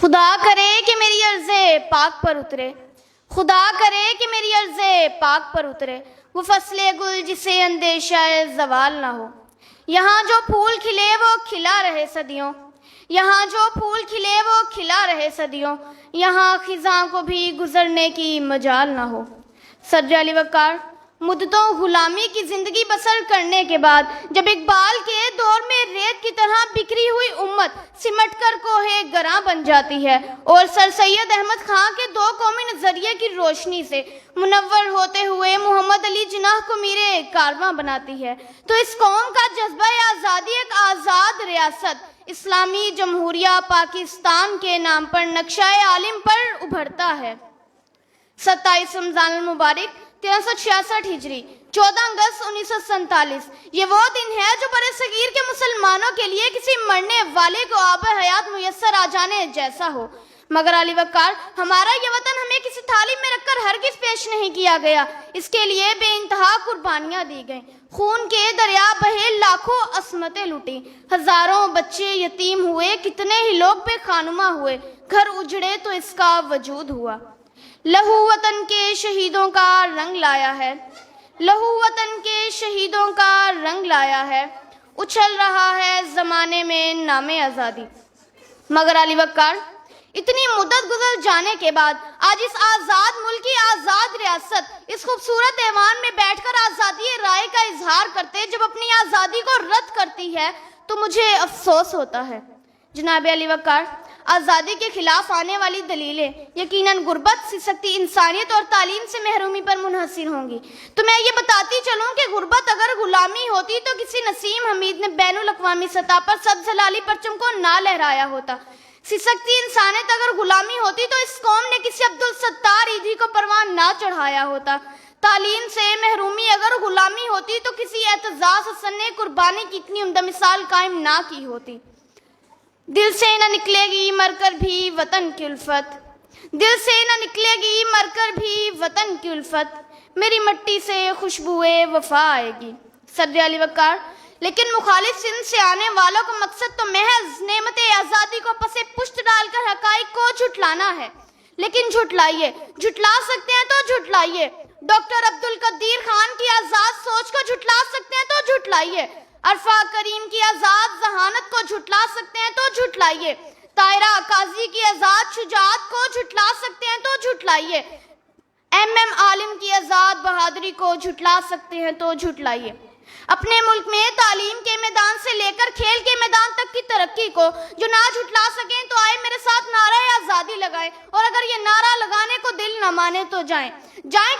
خدا کرے کہ میری عرض پاک پر اترے، خدا کرے کہ میری عرض پاک پر اترے، وہ فصل گل جسے اندیشہ زوال نہ ہو۔ یہاں جو پھول کھلے وہ کھلا رہے صدیوں، یہاں جو پھول کھلے وہ کھلا رہے صدیوں، یہاں خزاں کو بھی گزرنے کی مجال نہ ہو۔ صدر علی وقار، مدتوں غلامی کی زندگی بسر کرنے کے بعد جب اقبال کے دور میں ریت کی طرح بکھری ہوئی امت سمٹ کر کوہ گراں بن جاتی ہے اور سر سید احمد خان کے دو قومی نظریے کی روشنی سے منور ہوتے ہوئے محمد علی جناح کو میرے کارواں بناتی ہے، تو اس قوم کا جذبہ آزادی ایک آزاد ریاست اسلامی جمہوریہ پاکستان کے نام پر نقشہ عالم پر ابھرتا ہے۔ 27 رمضان المبارک 1366 ہجری، 14 اگست 1947، یہ وہ دن ہے جو برِ صغیر کے مسلمانوں کے لیے کسی مرنے والے کو آب حیات میسر آ جانے جیسا ہو۔ مگر علی وقار، ہمارا یہ وطن ہمیں کسی تھالی میں رکھ کر ہرگز پیش نہیں کیا گیا، اس کے لیے بے انتہا قربانیاں دی گئیں، خون کے دریا بہے، لاکھوں عصمتیں لوٹی، ہزاروں بچے یتیم ہوئے، کتنے ہی لوگ بے خانماں ہوئے، گھر اجڑے تو اس کا وجود ہوا۔ لہو وطن کے شہیدوں کا رنگ لایا ہے، لہو وطن کے شہیدوں کا رنگ لایا ہے، اچھل رہا ہے زمانے میں نام آزادی۔ مگر علی وقار، اتنی مدت گزر جانے کے بعد آج اس آزاد ملک کی آزاد ریاست اس خوبصورت ایوان میں بیٹھ کر آزادی رائے کا اظہار کرتے جب اپنی آزادی کو رد کرتی ہے تو مجھے افسوس ہوتا ہے۔ جناب علی وقار، آزادی کے خلاف آنے والی دلیلیں یقیناً غربت، سستی انسانیت اور تعلیم سے محرومی پر منحصر ہوں گی، تو میں یہ بتاتی چلوں کہ غربت اگر غلامی ہوتی تو کسی نسیم حمید نے بین الاقوامی سطح پر سبز ہلالی پرچم کو نہ لہرایا ہوتا۔ سستی انسانیت اگر غلامی ہوتی تو اس قوم نے کسی عبدالستار ایدھی کو پروان نہ چڑھایا ہوتا۔ تعلیم سے محرومی اگر غلامی ہوتی تو کسی اعتزاز حسن نے قربانی کی اتنی عمدہ مثال قائم نہ کی ہوتی۔ دل سے نہ نکلے گی مر کر بھی وطن کی الفت، دل سے نہ نکلے گی مر کر بھی وطن کی الفت، میری مٹی سے خوشبوئے وفا آئے گی۔ صدر علی وقار، لیکن مخالف سمت سے آنے والوں کا مقصد تو محض نعمت آزادی کو پس پشت ڈال کر حقائق کو جھٹلانا ہے، لیکن جھٹلائیے، جھٹلا سکتے ہیں تو جھٹلائیے۔ ڈاکٹر عبدالقدیر خان کی آزاد سوچ کو جھٹلا سکتے ہیں تو جھٹلائیے، عرفہ کریم کی آزاد ذہانت کو جھٹلا سکتے ہیں تو جھٹلائیے، طاہرہ قاضی کی آزاد شجاعت کو جھٹلا سکتے ہیں تو جھٹلائیے، ایم عالم کی آزاد بہادری کو جھٹلا سکتے ہیں تو جھٹلائیے۔ اپنے ملک میں تعلیم کے میدان سے لے کر کھیل کے میدان تک کی ترقی کو جو نہ جھٹلا سکیں تو آئے میرے ساتھ نعرہ آزادی لگائیں، اور اگر یہ نعرہ لگانے کو دل نہ مانے تو جائیں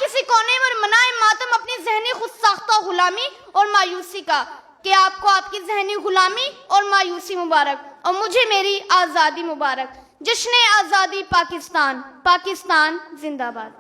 کسی کونے میں منائے ماتم اپنی ذہنی خود ساختہ غلامی اور مایوسی کا، کہ آپ کو آپ کی ذہنی غلامی اور مایوسی مبارک، اور مجھے میری آزادی مبارک۔ جشن آزادی پاکستان، پاکستان زندہ باد۔